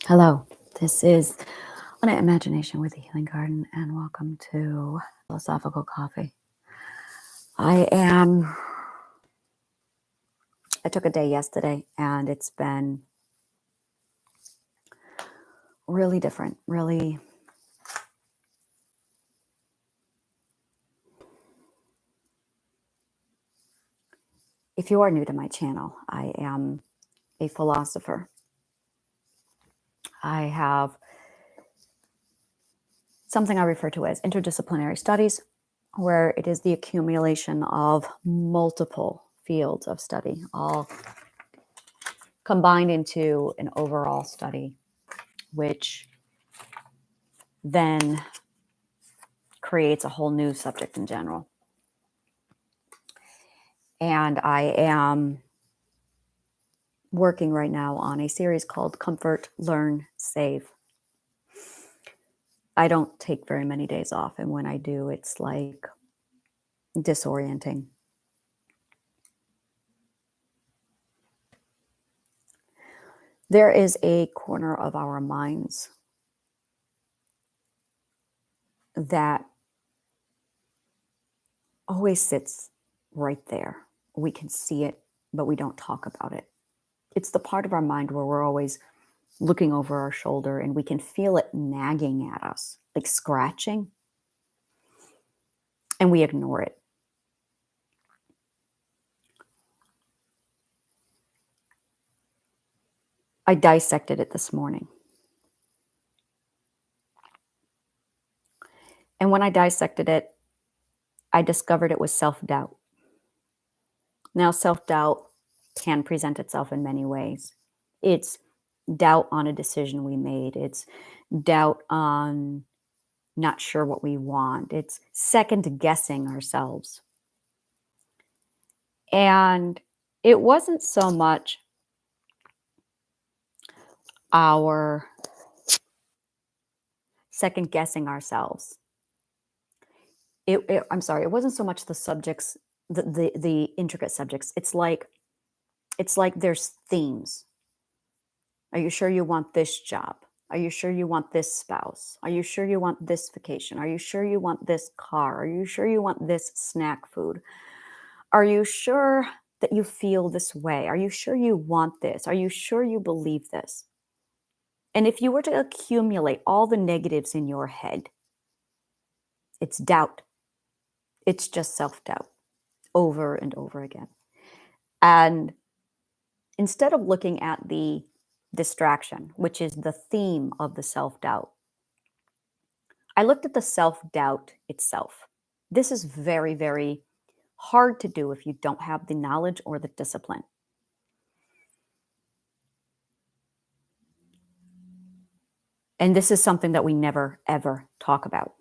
Hello, this is On Imagination with the Healing Garden, and welcome to Philosophical Coffee. I took a day yesterday, and it's been really different, really. If you are new to my channel, I am a philosopher. I have something I refer to as interdisciplinary studies, where it is the accumulation of multiple fields of study, all combined into an overall study, which then creates a whole new subject in general. And I am working right now on a series called Comfort, Learn, Save. I don't take very many days off, and when I do, it's like disorienting. There is a corner of our minds that always sits right there. We can see it, but we don't talk about it. It's the part of our mind where we're always looking over our shoulder and we can feel it nagging at us, like scratching, and we ignore it. I dissected it this morning. And when I dissected it, I discovered it was self-doubt. Now, self-doubt can present itself in many ways. It's doubt on a decision we made. It's doubt on not sure what we want. It's second guessing ourselves. And it wasn't so much our second guessing ourselves. I'm sorry, it wasn't so much the subjects, the intricate subjects. It's like there's themes. Are you sure you want this job? Are you sure you want this spouse? Are you sure you want this vacation? Are you sure you want this car? Are you sure you want this snack food? Are you sure that you feel this way? Are you sure you want this? Are you sure you believe this? And if you were to accumulate all the negatives in your head, it's doubt. It's just self-doubt over and over again. And instead of looking at the distraction, which is the theme of the self-doubt, I looked at the self-doubt itself. This is very, very hard to do if you don't have the knowledge or the discipline. And this is something that we never, ever talk about,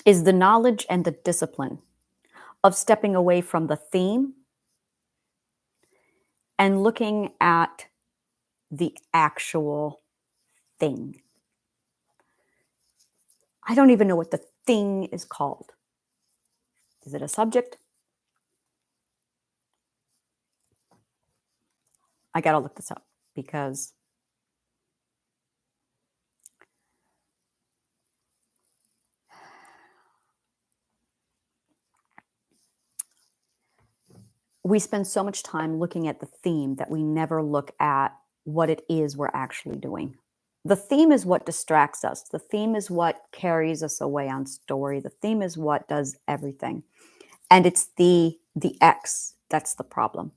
is the knowledge and the discipline of stepping away from the theme and looking at the actual thing. I don't even know what the thing is called. Is it a subject? I got to look this up because we spend so much time looking at the theme that we never look at what it is we're actually doing. The theme is what distracts us. The theme is what carries us away on story. The theme is what does everything. And it's the X that's the problem.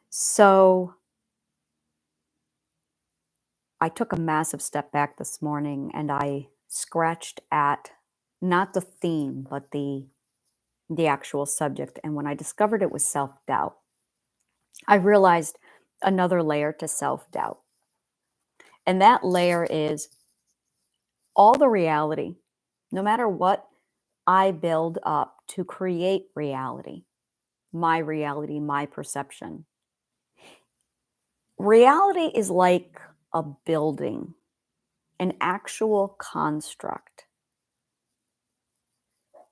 So I took a massive step back this morning and I scratched at not the theme, but the actual subject. And when I discovered it was self-doubt, I realized another layer to self-doubt. And that layer is all the reality, no matter what I build up to create reality, my perception. Reality is like a building, an actual construct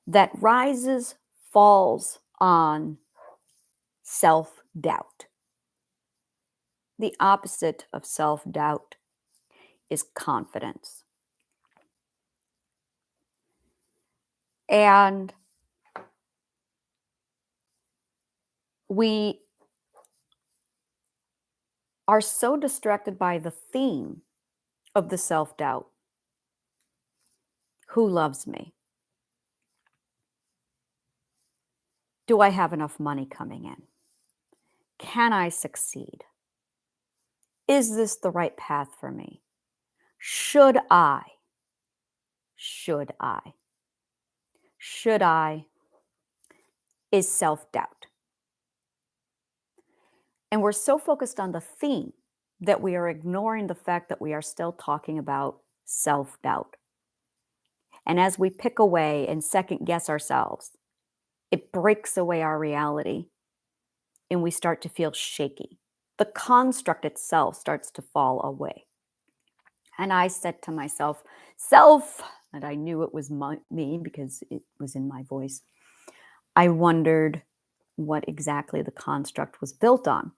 that rises, falls on self-doubt. The opposite of self-doubt is confidence. And we are so distracted by the theme of the self-doubt. Who loves me? Do I have enough money coming in? Can I succeed? Is this the right path for me? Should I? Should I? Should I? Is self-doubt. And we're so focused on the theme that we are ignoring the fact that we are still talking about self-doubt. And as we pick away and second guess ourselves, it breaks away our reality and we start to feel shaky. The construct itself starts to fall away. And I said to myself, self, and I knew it was me because it was in my voice. I wondered what exactly the construct was built on.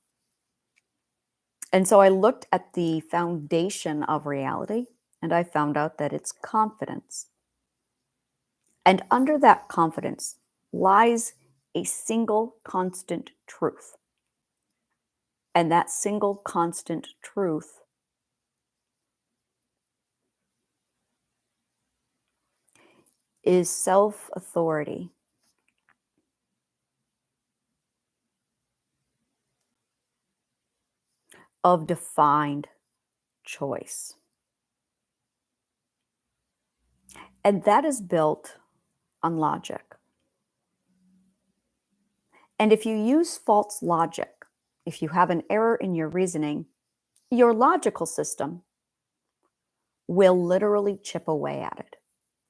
And so I looked at the foundation of reality and I found out that it's confidence. And under that confidence lies a single constant truth. And that single constant truth is self-authority. Of defined choice. And that is built on logic. And if you use false logic, if you have an error in your reasoning, your logical system will literally chip away at it.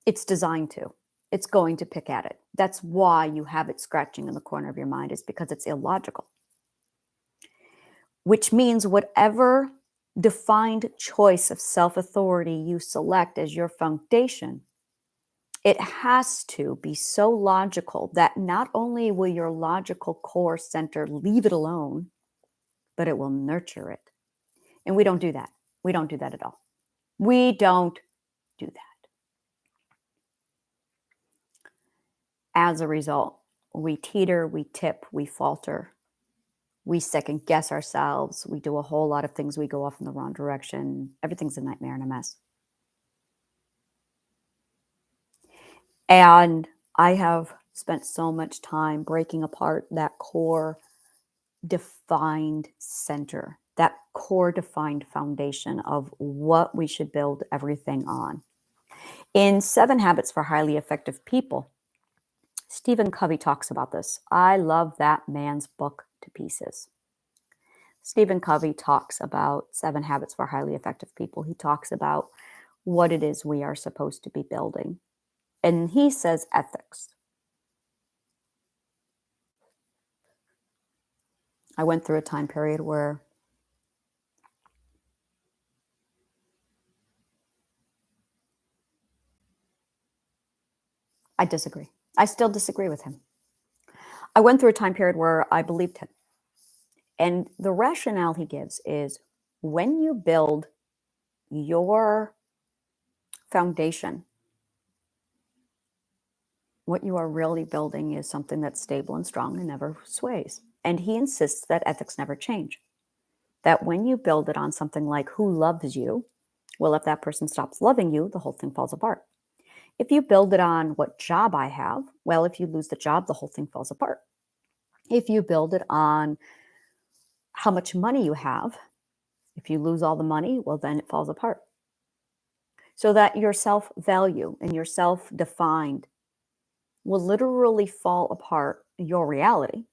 It's designed to. It's going to pick at it. That's why you have it scratching in the corner of your mind, is because it's illogical. Which means whatever defined choice of self-authority you select as your foundation, it has to be so logical that not only will your logical core center leave it alone, but it will nurture it. And we don't do that. We don't do that at all. We don't do that. As a result, we teeter, we tip, we falter, we second guess ourselves, we do a whole lot of things, we go off in the wrong direction. Everything's a nightmare and a mess. And I have spent so much time breaking apart that core defined center, that core defined foundation of what we should build everything on. In 7 Habits for Highly Effective People, Stephen Covey talks about this. I love that man's book to pieces. Stephen Covey talks about 7 Habits for Highly Effective People. He talks about what it is we are supposed to be building. And he says ethics. I went through a time period where I disagree. I still disagree with him. I went through a time period where I believed him. And the rationale he gives is when you build your foundation, what you are really building is something that's stable and strong and never sways. And he insists that ethics never change. That when you build it on something like who loves you, well, if that person stops loving you, the whole thing falls apart. If you build it on what job I have, well, if you lose the job, the whole thing falls apart. If you build it on how much money you have, if you lose all the money, well, then it falls apart. So that your self-value and your self-defined will literally fall apart. Your reality,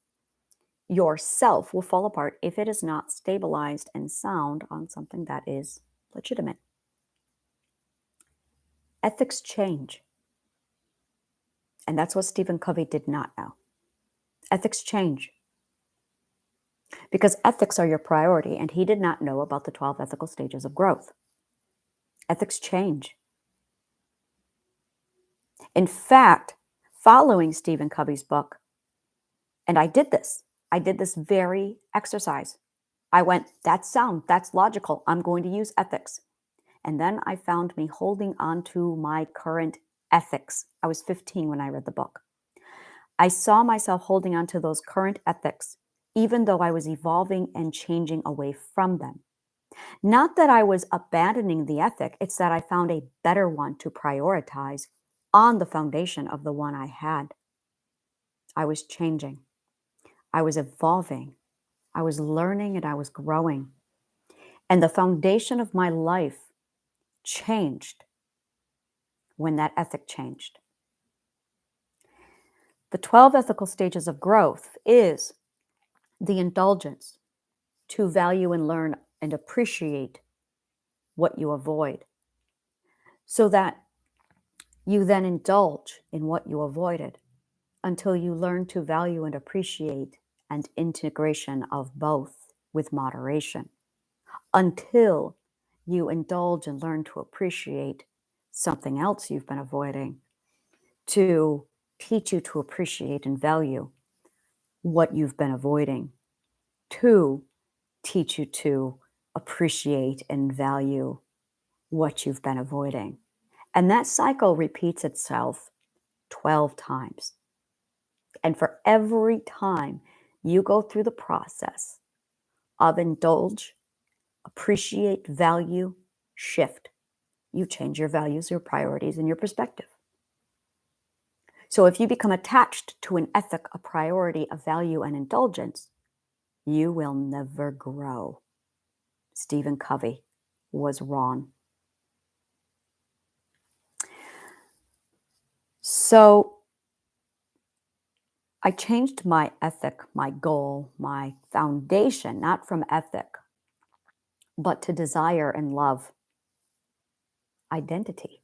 yourself will fall apart if it is not stabilized and sound on something that is legitimate. Ethics change. And that's what Stephen Covey did not know. Ethics change. Because ethics are your priority, and he did not know about the 12 ethical stages of growth. Ethics change. In fact, following Stephen Covey's book, and I did this very exercise. I went, that's sound, that's logical. I'm going to use ethics. And then I found me holding on to my current ethics. I was 15 when I read the book. I saw myself holding on to those current ethics, even though I was evolving and changing away from them. Not that I was abandoning the ethic, it's that I found a better one to prioritize on the foundation of the one I had. I was changing. I was evolving. I was learning and I was growing. And the foundation of my life changed when that ethic changed. The 12 ethical stages of growth is the indulgence to value and learn and appreciate what you avoid, so that you then indulge in what you avoided until you learn to value and appreciate and integration of both with moderation, until you indulge and learn to appreciate something else you've been avoiding, to teach you to appreciate and value what you've been avoiding, to teach you to appreciate and value what you've been avoiding. And that cycle repeats itself 12 times. And for every time you go through the process of indulge, appreciate, value, shift, you change your values, your priorities, and your perspective. So if you become attached to an ethic, a priority, a value, and indulgence, you will never grow. Stephen Covey was wrong. So I changed my ethic, my goal, my foundation, not from ethic, but to desire and love, identity.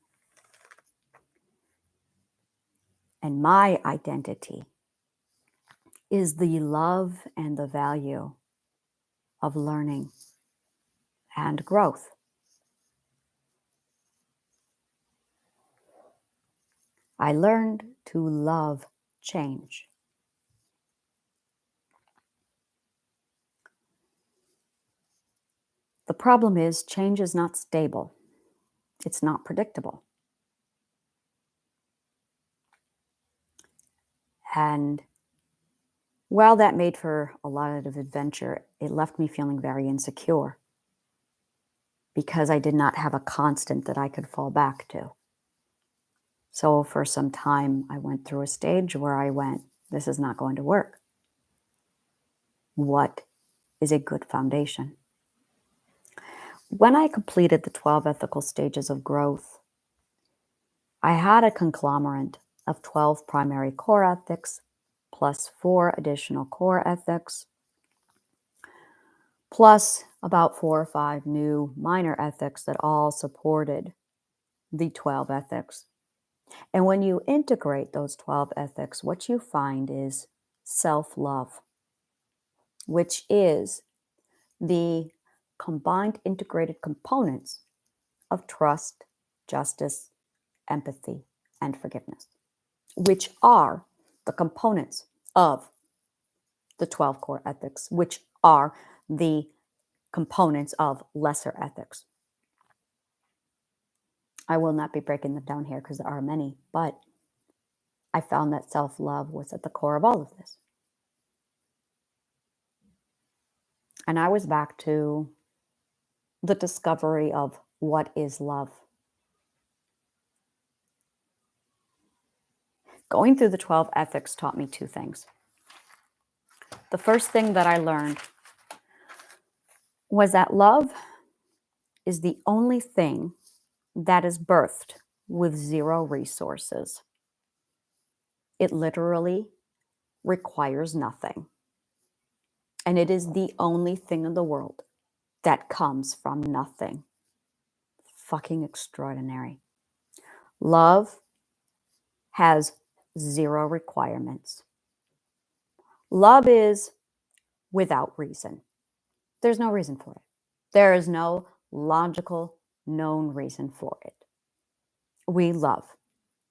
And my identity is the love and the value of learning and growth. I learned to love change. The problem is change is not stable. It's not predictable. And while that made for a lot of adventure, it left me feeling very insecure because I did not have a constant that I could fall back to. So for some time, I went through a stage where I went, this is not going to work. What is a good foundation? When I completed the 12 ethical stages of growth, I had a conglomerate of 12 primary core ethics, plus 4 additional core ethics, plus about 4 or 5 new minor ethics that all supported the 12 ethics. And when you integrate those 12 ethics, what you find is self-love, which is the combined integrated components of trust, justice, empathy, and forgiveness, which are the components of the 12 core ethics, which are the components of lesser ethics. I will not be breaking them down here because there are many, but I found that self-love was at the core of all of this. And I was back to the discovery of what is love. Going through the 12 ethics taught me 2 things. The first thing that I learned was that love is the only thing that is birthed with 0 resources. It literally requires nothing. And it is the only thing in the world that comes from nothing. Fucking extraordinary. Love has 0 requirements. Love is without reason. There's no reason for it. There is no logical, known reason for it. We love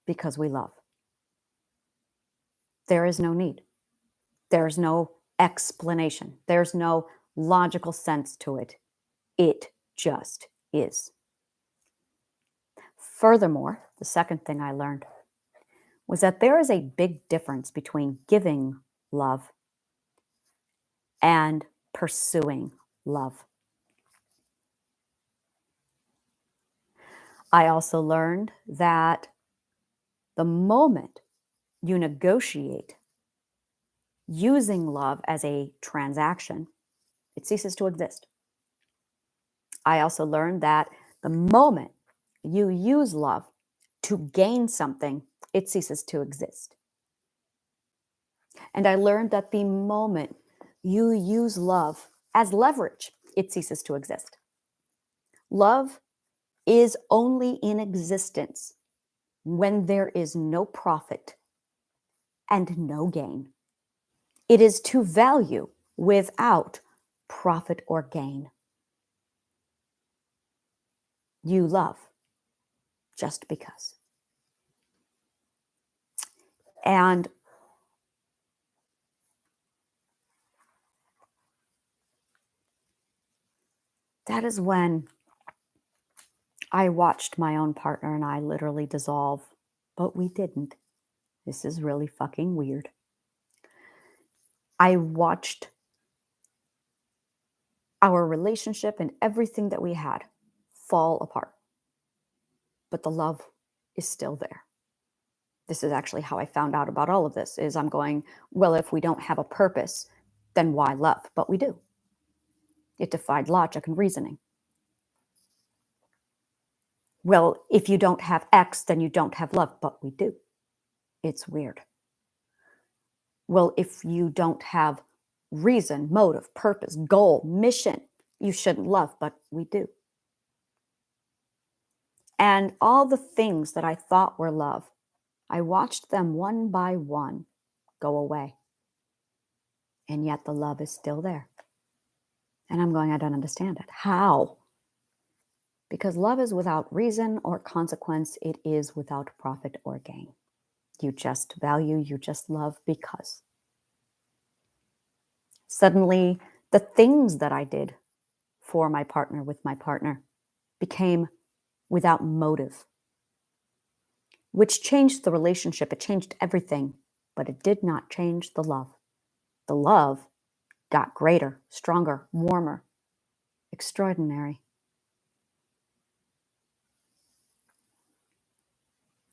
because we love. There is no need. There's no explanation. There's no logical sense to it. It just is. Furthermore, the second thing I learned was that there is a big difference between giving love and pursuing love. I also learned that the moment you negotiate using love as a transaction, it ceases to exist. I also learned that the moment you use love to gain something, it ceases to exist. And I learned that the moment you use love as leverage, it ceases to exist. Love is only in existence when there is no profit and no gain. It is to value without profit or gain. You love just because. And that is when I watched my own partner and I literally dissolve, but we didn't. This is really fucking weird. I watched our relationship and everything that we had fall apart, but the love is still there. This is actually how I found out about all of this, is I'm going, well, if we don't have a purpose, then why love? But we do. It defied logic and reasoning. Well, if you don't have X, then you don't have love, but we do. It's weird. Well, if you don't have reason, motive, purpose, goal, mission, you shouldn't love, but we do. And all the things that I thought were love, I watched them one by one go away. And yet the love is still there. And I'm going, I don't understand it. How? Because love is without reason or consequence. It is without profit or gain. You just value, you just love because. Suddenly, the things that I did for my partner, with my partner, became without motive, which changed the relationship. It changed everything, but it did not change the love. The love got greater, stronger, warmer, extraordinary.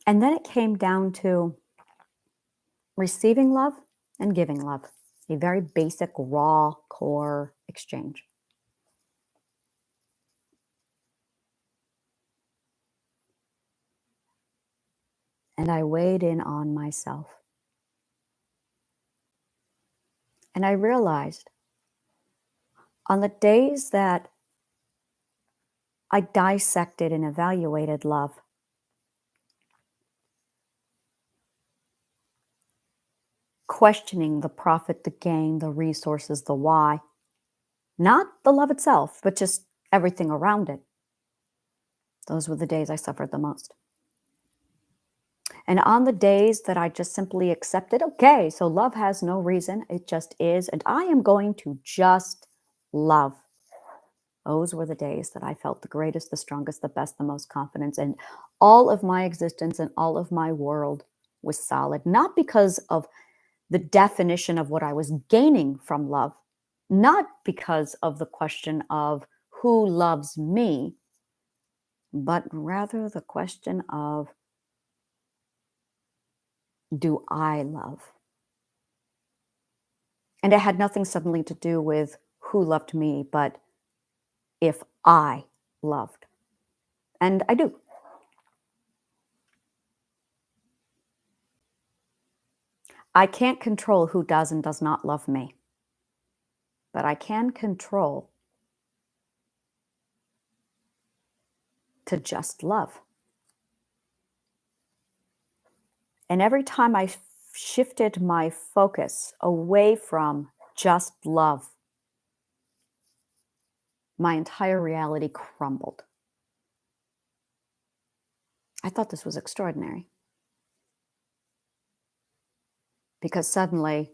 And then it came down to receiving love and giving love, a very basic, raw, core exchange. And I weighed in on myself. And I realized on the days that I dissected and evaluated love, questioning the profit, the gain, the resources, the why, not the love itself, but just everything around it. Those were the days I suffered the most. And on the days that I just simply accepted, okay, so love has no reason, it just is, and I am going to just love. Those were the days that I felt the greatest, the strongest, the best, the most confidence, and all of my existence and all of my world was solid, not because of the definition of what I was gaining from love, not because of the question of who loves me, but rather the question of, do I love? And it had nothing suddenly to do with who loved me, but if I loved. And I do. I can't control who does and does not love me, but I can control to just love. And every time I shifted my focus away from just love, my entire reality crumbled. I thought this was extraordinary. Because suddenly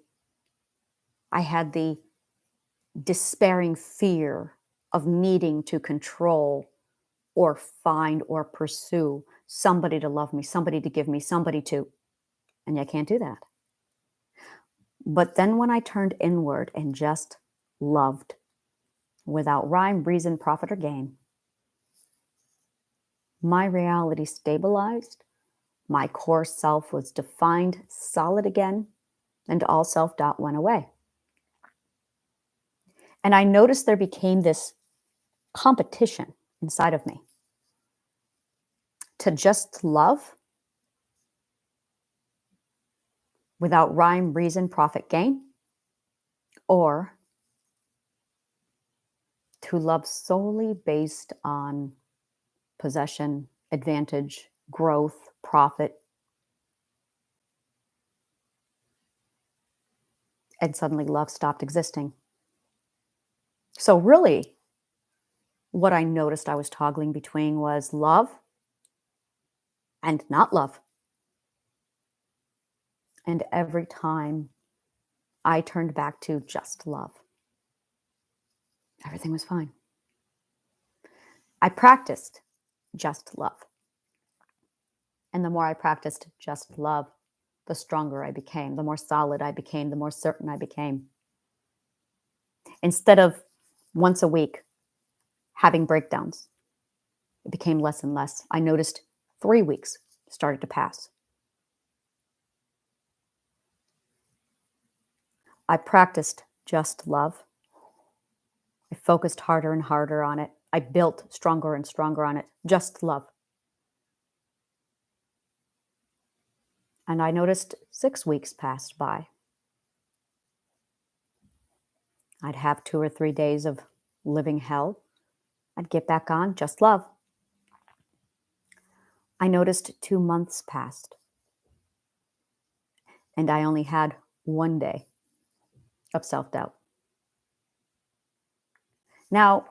I had the despairing fear of needing to control or find or pursue somebody to love me, somebody to give me, somebody to, and I can't do that. But then when I turned inward and just loved without rhyme, reason, profit, or gain, my reality stabilized, my core self was defined, solid again, and all self-doubt went away. And I noticed there became this competition inside of me to just love without rhyme, reason, profit, gain, or to love solely based on possession, advantage, growth, profit. And suddenly love stopped existing. So really, what I noticed I was toggling between was love and not love. And every time I turned back to just love, everything was fine. I practiced just love. And the more I practiced just love, the stronger I became, the more solid I became, the more certain I became. Instead of once a week having breakdowns, it became less and less. I noticed 3 weeks started to pass. I practiced just love. I focused harder and harder on it. I built stronger and stronger on it. Just love. And I noticed 6 weeks passed by. I'd have 2 or 3 days of living hell. I'd get back on just love. I noticed 2 months passed. And I only had 1 day of self-doubt. Now,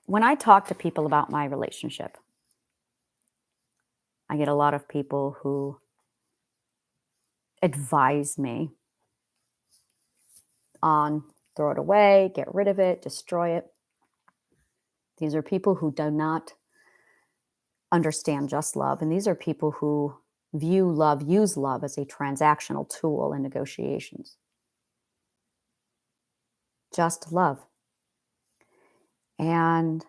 when I talk to people about my relationship, I get a lot of people who advise me on throw it away, get rid of it, destroy it. These are people who do not understand just love. And these are people who view love, use love as a transactional tool in negotiations. Just love. And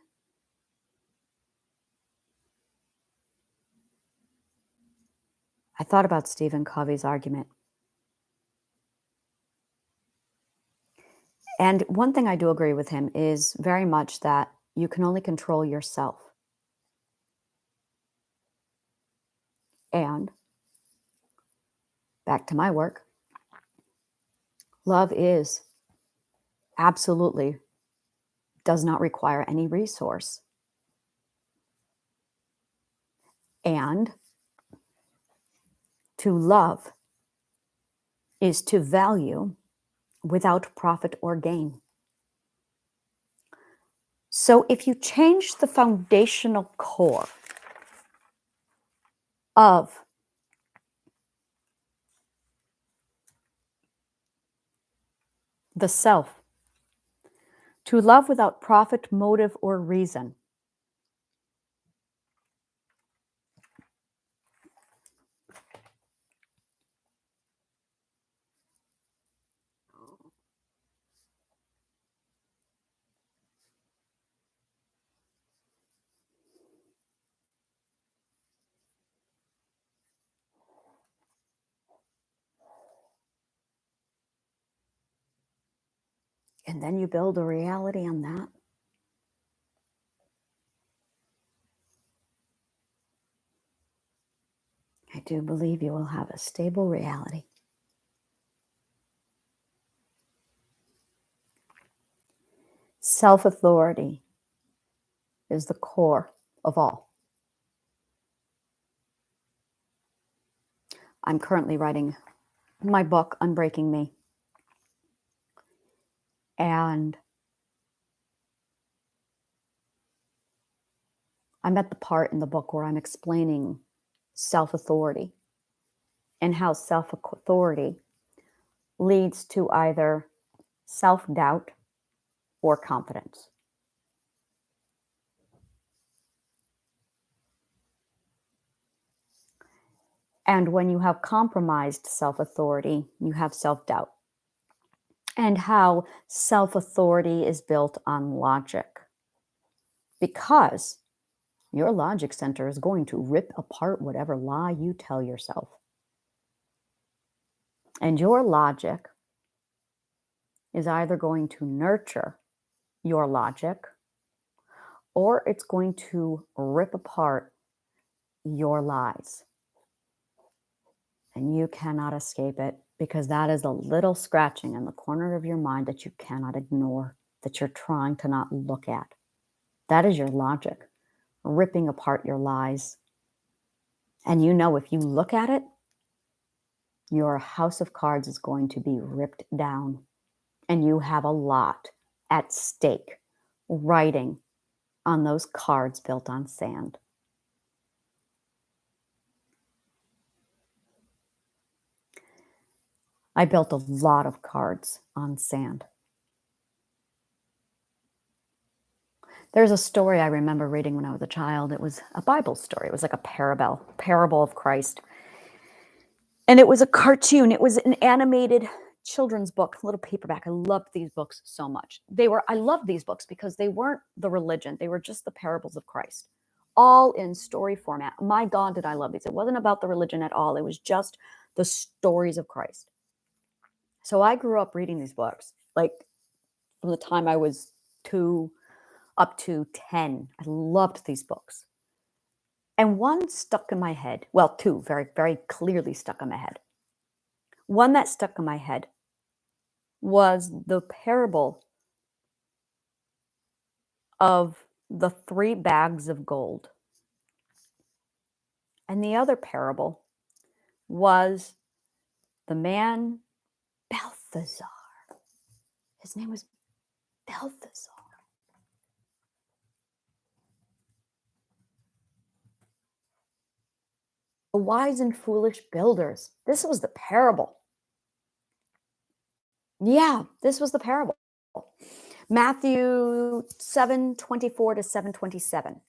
I thought about Stephen Covey's argument. And one thing I do agree with him is very much that you can only control yourself. And back to my work, love is absolutely does not require any resource. And to love is to value without profit or gain. So if you change the foundational core of the self to love without profit, motive, or reason, and then you build a reality on that, I do believe you will have a stable reality. Self-authority is the core of all. I'm currently writing my book, Unbreaking Me. And I'm at the part in the book where I'm explaining self-authority and how self-authority leads to either self-doubt or confidence. And when you have compromised self-authority, you have self-doubt. And how self-authority is built on logic. Because your logic center is going to rip apart whatever lie you tell yourself. And your logic is either going to nurture your logic or it's going to rip apart your lies. And you cannot escape it because that is a little scratching in the corner of your mind that you cannot ignore, that you're trying to not look at. That is your logic, ripping apart your lies. And you know, if you look at it, your house of cards is going to be ripped down. And you have a lot at stake writing on those cards built on sand. I built a lot of cards on sand. There's a story I remember reading when I was a child. It was a Bible story. It was like a parable of Christ. And it was a cartoon. It was an animated children's book, little paperback. I loved these books so much. I loved these books because they weren't the religion. They were just the parables of Christ, all in story format. My God, did I love these. It wasn't about the religion at all. It was just the stories of Christ. So I grew up reading these books, like from the time I was 2 up to 10. I loved these books. And one stuck in my head. Well, two very, very clearly stuck in my head. One that stuck in my head was the parable of the 3 bags of gold. And the other parable was the man Balthazar. His name was Balthazar. The wise and foolish builders. This was the parable. Yeah, this was the parable. Matthew 7:24 to 7:27.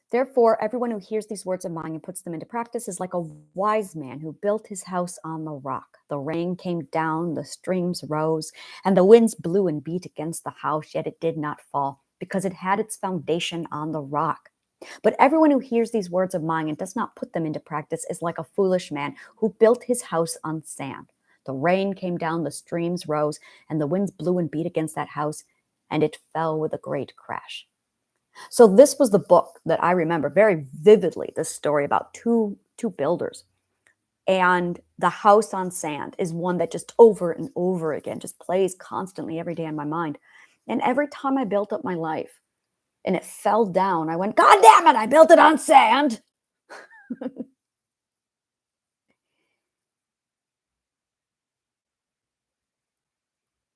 Therefore, everyone who hears these words of mine and puts them into practice is like a wise man who built his house on the rock. The rain came down, the streams rose, and the winds blew and beat against the house, yet it did not fall, because it had its foundation on the rock. But everyone who hears these words of mine and does not put them into practice is like a foolish man who built his house on sand. The rain came down, the streams rose, and the winds blew and beat against that house, and it fell with a great crash. So this was the book that I remember very vividly, this story about two builders. And the house on sand is one that just over and over again just plays constantly every day in my mind. And every time I built up my life and it fell down, I went, God damn it, I built it on sand.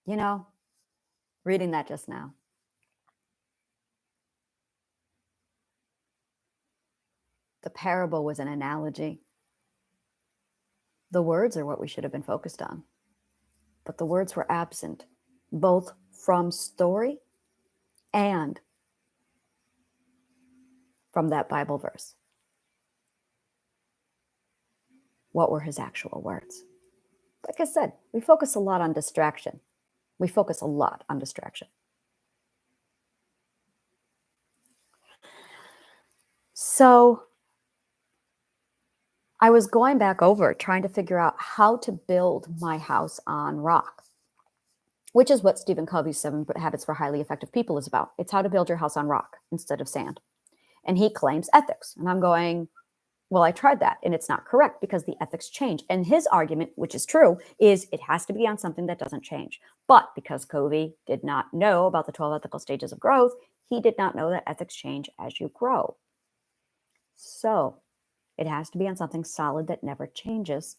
You know, reading that just now. The parable was an analogy. The words are what we should have been focused on. But the words were absent, both from story and from that Bible verse. What were his actual words? Like I said, we focus a lot on distraction. So I was going back over trying to figure out how to build my house on rock, which is what Stephen Covey's 7 Habits for Highly Effective People is about. It's how to build your house on rock instead of sand. And he claims ethics. And I'm going, well, I tried that and it's not correct because the ethics change. And his argument, which is true, is it has to be on something that doesn't change. But because Covey did not know about the 12 ethical stages of growth, he did not know that ethics change as you grow. So it has to be on something solid that never changes.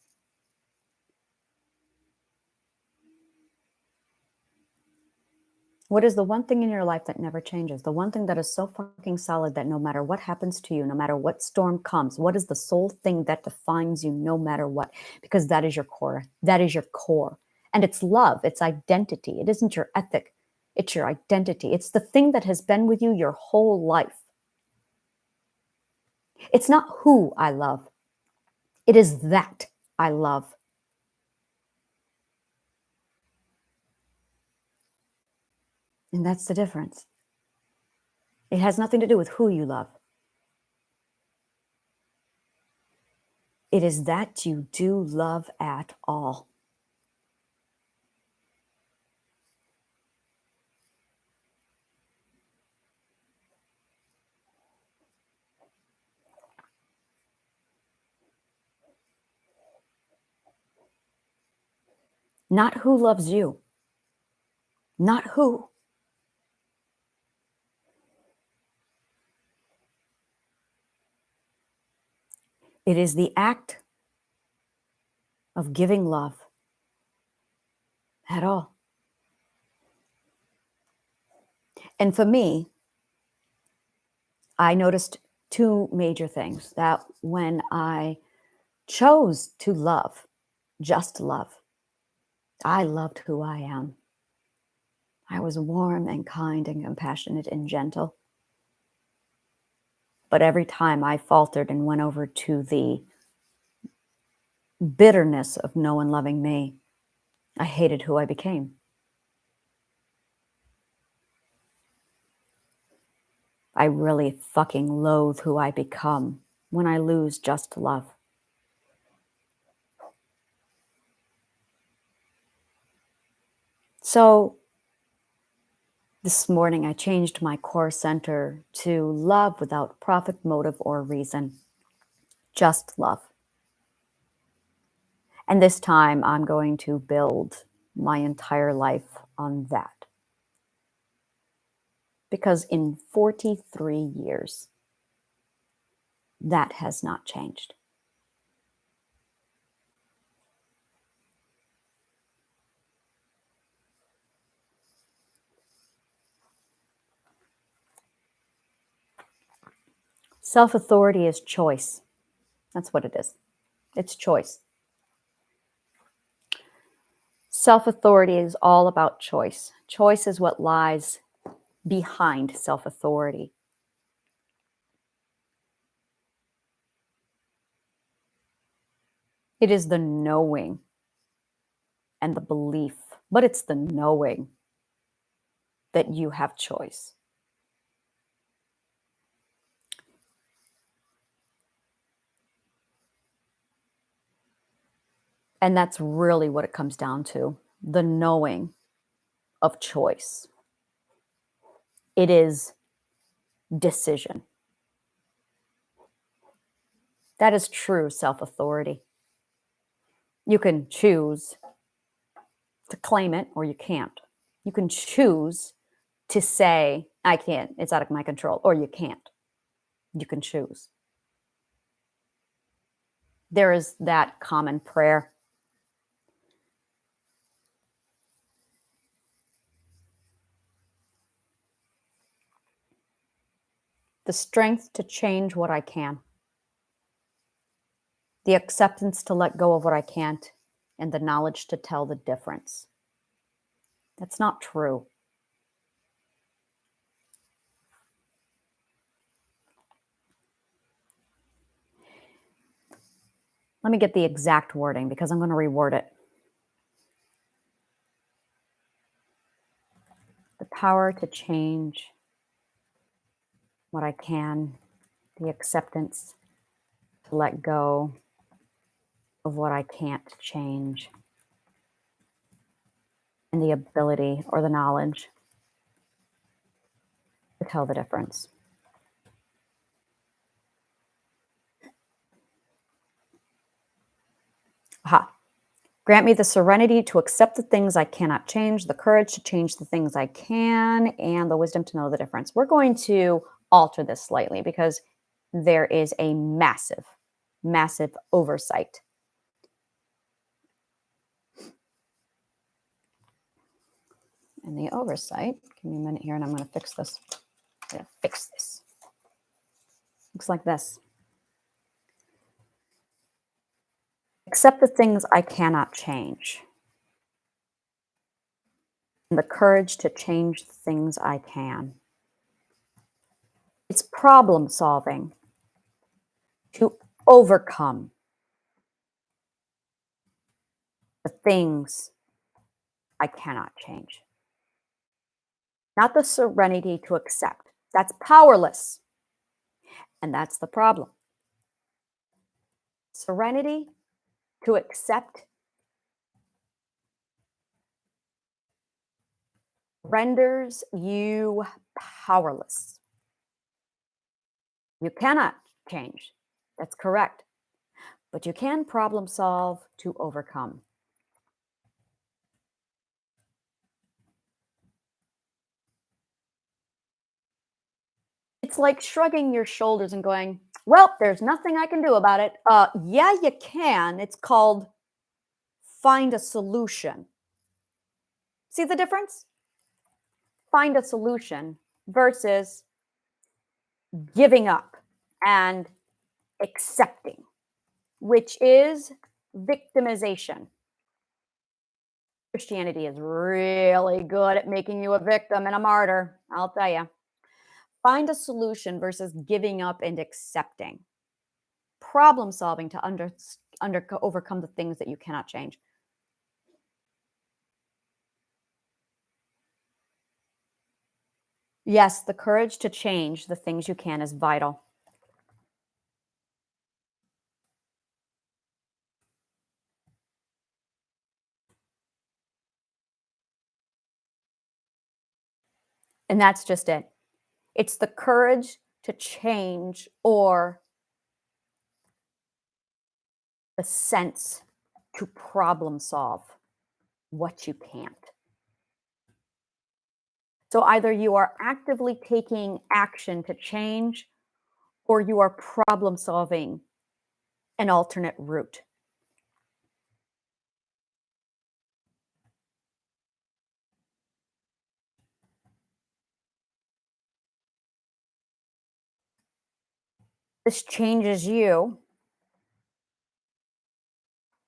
What is the one thing in your life that never changes? The one thing that is so fucking solid that no matter what happens to you, no matter what storm comes, what is the sole thing that defines you no matter what? Because that is your core. That is your core. And it's love. It's identity. It isn't your ethic. It's your identity. It's the thing that has been with you your whole life. It's not who I love. It is that I love. And that's the difference. It has nothing to do with who you love. It is that you do love at all. Not who loves you. Not who. It is the act of giving love at all. And for me, I noticed two major things. That when I chose to love, just love, I loved who I am. I was warm and kind and compassionate and gentle. But every time I faltered and went over to the bitterness of no one loving me, I hated who I became. I really fucking loathe who I become when I lose just love. So this morning I changed my core center to love without profit, motive, or reason. Just love. And this time I'm going to build my entire life on that. Because in 43 years, that has not changed. Self-authority is choice. That's what it is. It's choice. Self-authority is all about choice. Choice is what lies behind self-authority. It is the knowing and the belief, but it's the knowing that you have choice. And that's really what it comes down to, the knowing of choice. It is decision. That is true self-authority. You can choose to claim it or you can't. You can choose to say, I can't, it's out of my control, or you can't. You can choose. There is that common prayer. The strength to change what I can. The acceptance to let go of what I can't, and the knowledge to tell the difference. That's not true. Let me get the exact wording because I'm going to reword it. The power to change what I can, the acceptance to let go of what I can't change, and the ability or the knowledge to tell the difference. Aha. Grant me the serenity to accept the things I cannot change, the courage to change the things I can, and the wisdom to know the difference. We're going to alter this slightly because there is a massive, massive oversight. And the oversight, give me a minute here and I'm going to fix this. I'm going to fix this. Looks like this. Accept the things I cannot change. and the courage to change the things I can. It's problem solving to overcome the things I cannot change. Not the serenity to accept. That's powerless. And that's the problem. Serenity to accept renders you powerless. You cannot change. That's correct. But you can problem solve to overcome. It's like shrugging your shoulders and going, well, there's nothing I can do about it. Yeah, you can. It's called find a solution. See the difference? Find a solution versus giving up and accepting, which is victimization. Christianity is really good at making you a victim and a martyr, I'll tell you. Find a solution versus giving up and accepting. Problem solving to overcome the things that you cannot change. Yes, the courage to change the things you can is vital. And that's just it. It's the courage to change or the sense to problem solve what you can't. So either you are actively taking action to change or you are problem solving an alternate route. This changes you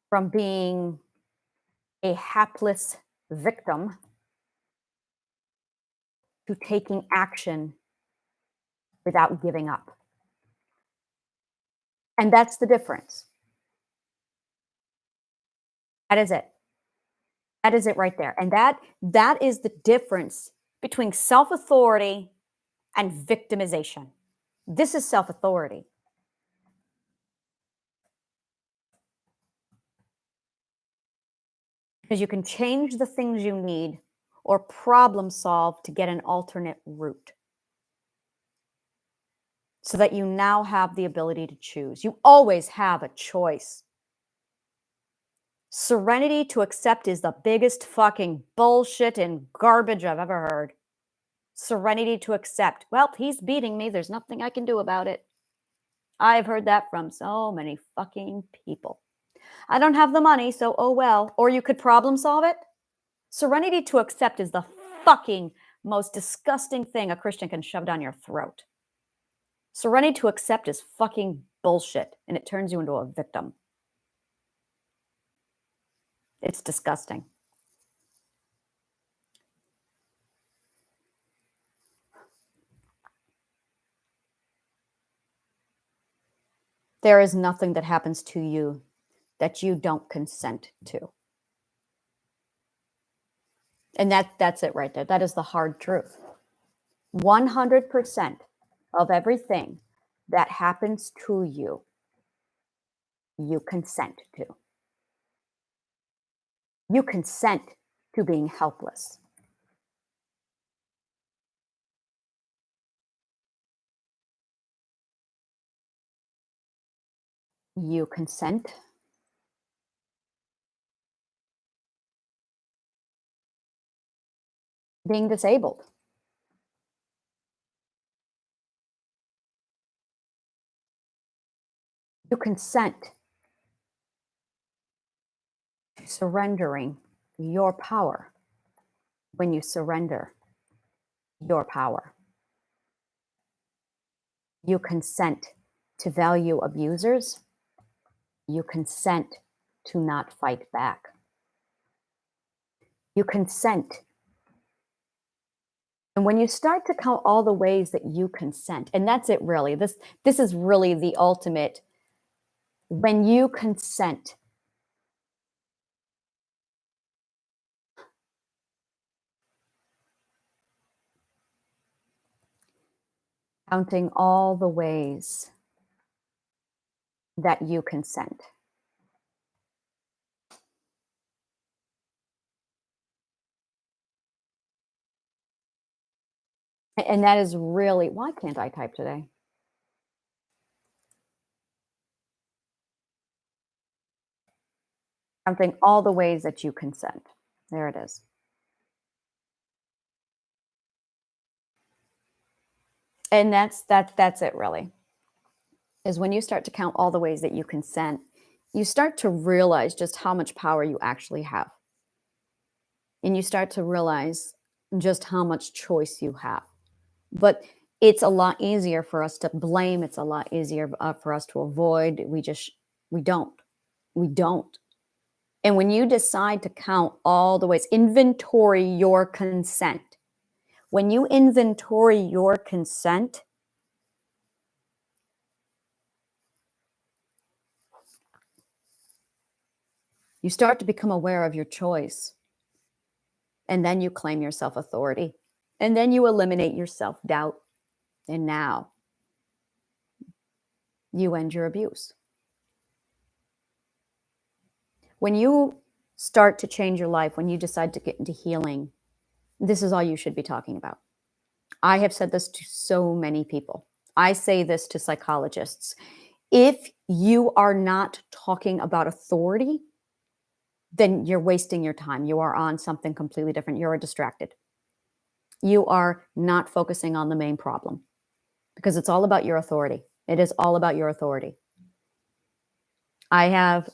from being a hapless victim to taking action without giving up. And that's the difference. That is it. That is it right there. And that is the difference between self-authority and victimization. This is self-authority. Because you can change the things you need or problem solve to get an alternate route. So that you now have the ability to choose. You always have a choice. Serenity to accept is the biggest fucking bullshit and garbage I've ever heard. Serenity to accept. Well, he's beating me. There's nothing I can do about it. I've heard that from so many fucking people. I don't have the money, so oh well. Or you could problem solve it. Serenity to accept is the fucking most disgusting thing a Christian can shove down your throat. Serenity to accept is fucking bullshit, and it turns you into a victim. It's disgusting. There is nothing that happens to you that you don't consent to. And that's it right there. That is the hard truth. 100% of everything that happens to you, you consent to. You consent to being helpless. You consent being disabled. You consent to surrendering your power when you surrender your power. You consent to value abusers. You consent to not fight back. You consent And when you start to count all the ways that you consent, and that's it really. This is really the ultimate. When you consent, counting all the ways that you consent. And that is really, why can't I type today? Counting all the ways that you consent. There it is. And that's it really. Is when you start to count all the ways that you consent, you start to realize just how much power you actually have. And you start to realize just how much choice you have. But it's a lot easier for us to blame. It's a lot easier for us to avoid. We don't. We don't. And when you decide to count all the ways, inventory your consent. When you inventory your consent, you start to become aware of your choice. And then you claim your self authority. And then you eliminate your self doubt. And now you end your abuse. When you start to change your life, when you decide to get into healing, this is all you should be talking about. I have said this to so many people. I say this to psychologists. If you are not talking about authority, then you're wasting your time. You are on something completely different. You're distracted. You are not focusing on the main problem because it's all about your authority. It is all about your authority. I have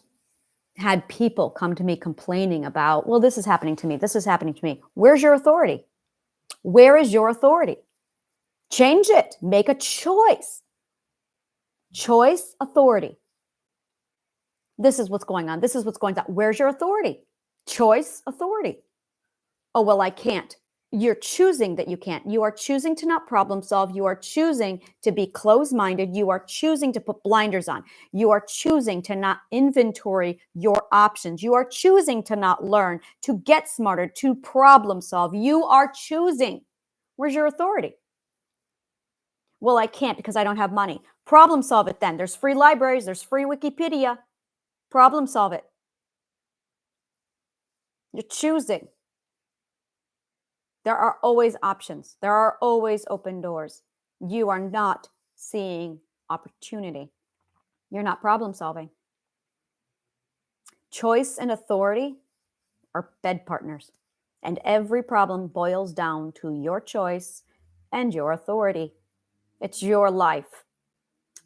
had people come to me complaining about, well, this is happening to me. This is happening to me. Where's your authority? Where is your authority? Change it. Make a choice. Choice, authority. This is what's going on. This is what's going on. Where's your authority? Choice, authority. Oh, well, I can't. You're choosing that you can't. You are choosing to not problem solve. You are choosing to be closed-minded. You are choosing to put blinders on. You are choosing to not inventory your options. You are choosing to not learn, to get smarter, to problem solve. You are choosing. Where's your authority? Well, I can't because I don't have money. Problem solve it then. There's free libraries. There's free Wikipedia. Problem solve it. You're choosing. There are always options. There are always open doors. You are not seeing opportunity. You're not problem solving. Choice and authority are bed partners. And every problem boils down to your choice and your authority. It's your life.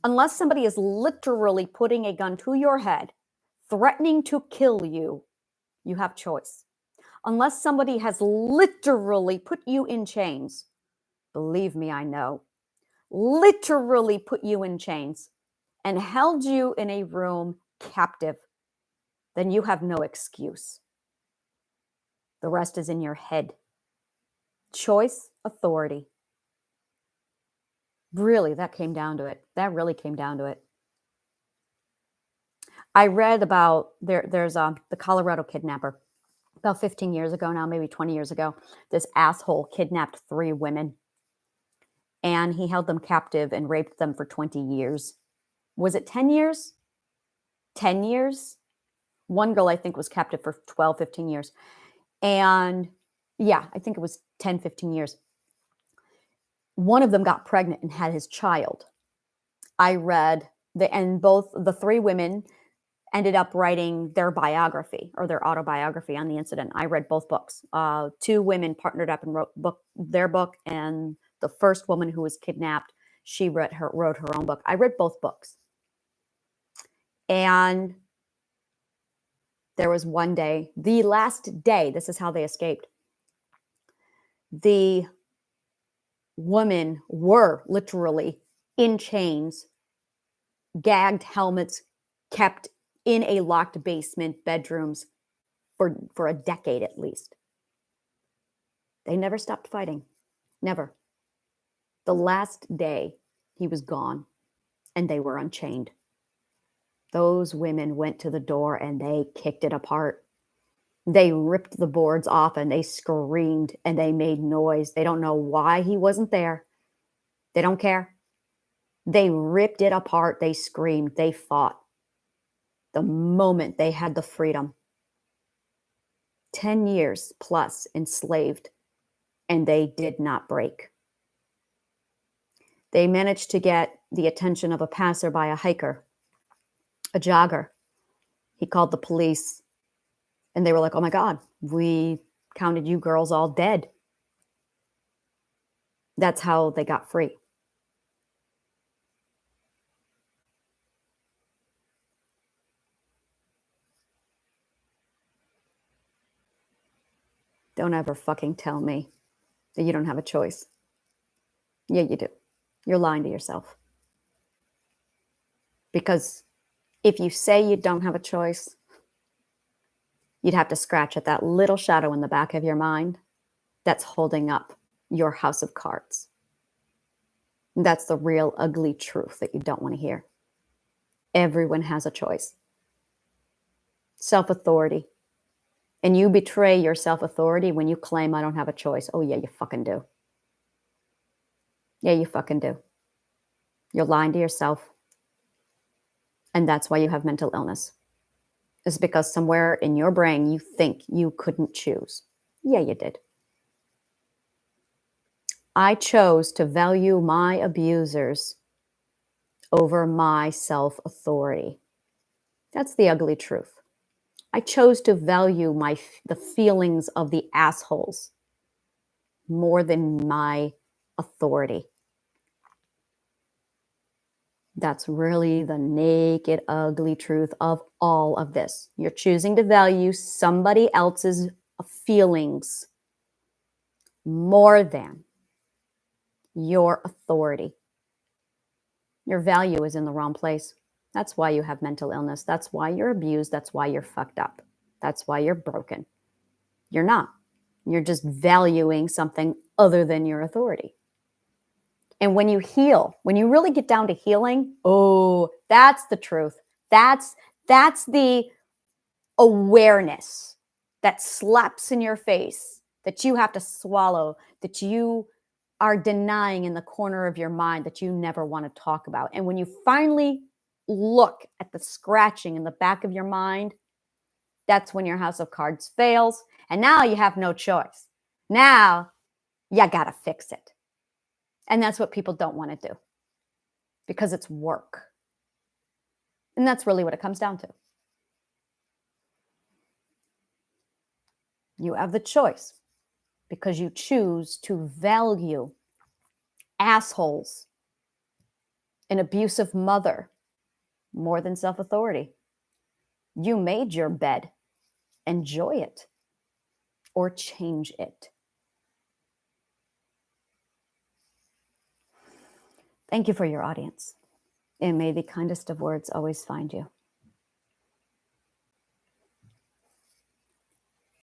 Unless somebody is literally putting a gun to your head, threatening to kill you, you have choice. Unless somebody has literally put you in chains, believe me, I know, literally put you in chains and held you in a room captive, then you have no excuse. The rest is in your head. Choice, authority. Really, that came down to it. That really came down to it. I read about there's the Colorado kidnapper. About 15 years ago now, maybe 20 years ago, this asshole kidnapped 3 women and he held them captive and raped them for 20 years. Was it 10 years? 10 years? One girl, I think, was captive for 12, 15 years. And yeah, I think it was 10, 15 years. One of them got pregnant and had his child. I read and both the 3 women ended up writing their biography or their autobiography on the incident. I read both books. 2 women partnered up and wrote their book, and the first woman who was kidnapped, she wrote her own book. I read both books. And there was one day, the last day, this is how they escaped. The women were literally in chains, gagged, helmets, kept in a locked basement, bedrooms for a decade at least. They never stopped fighting. Never. The last day he was gone and they were unchained. Those women went to the door and they kicked it apart. They ripped the boards off and they screamed and they made noise. They don't know why he wasn't there. They don't care. They ripped it apart. They screamed. They fought. The moment they had the freedom. 10 years plus enslaved, and they did not break. They managed to get the attention of a passerby, a hiker, a jogger. He called the police, and they were like, oh my God, we counted you girls all dead. That's how they got free. Don't ever fucking tell me that you don't have a choice. Yeah, you do. You're lying to yourself. Because if you say you don't have a choice, you'd have to scratch at that little shadow in the back of your mind that's holding up your house of cards. That's the real ugly truth that you don't want to hear. Everyone has a choice. Self-authority. And you betray your self-authority when you claim I don't have a choice. Oh yeah, you fucking do. Yeah, you fucking do. You're lying to yourself. And that's why you have mental illness. It's because somewhere in your brain you think you couldn't choose. Yeah, you did. I chose to value my abusers over my self-authority. That's the ugly truth. I chose to value the feelings of the assholes more than my authority. That's really the naked, ugly truth of all of this. You're choosing to value somebody else's feelings more than your authority. Your value is in the wrong place. That's why you have mental illness. That's why you're abused. That's why you're fucked up. That's why you're broken. You're not. You're just valuing something other than your authority. And when you heal, when you really get down to healing, oh, that's the truth. That's the awareness that slaps in your face, that you have to swallow, that you are denying in the corner of your mind, that you never want to talk about. And when you finally look at the scratching in the back of your mind, that's when your house of cards fails. And now you have no choice. Now you got to fix it. And that's what people don't want to do because it's work. And that's really what it comes down to. You have the choice because you choose to value assholes, an abusive mother, more than self-authority. You made your bed. Enjoy it or change it. Thank you for your audience. And may the kindest of words always find you.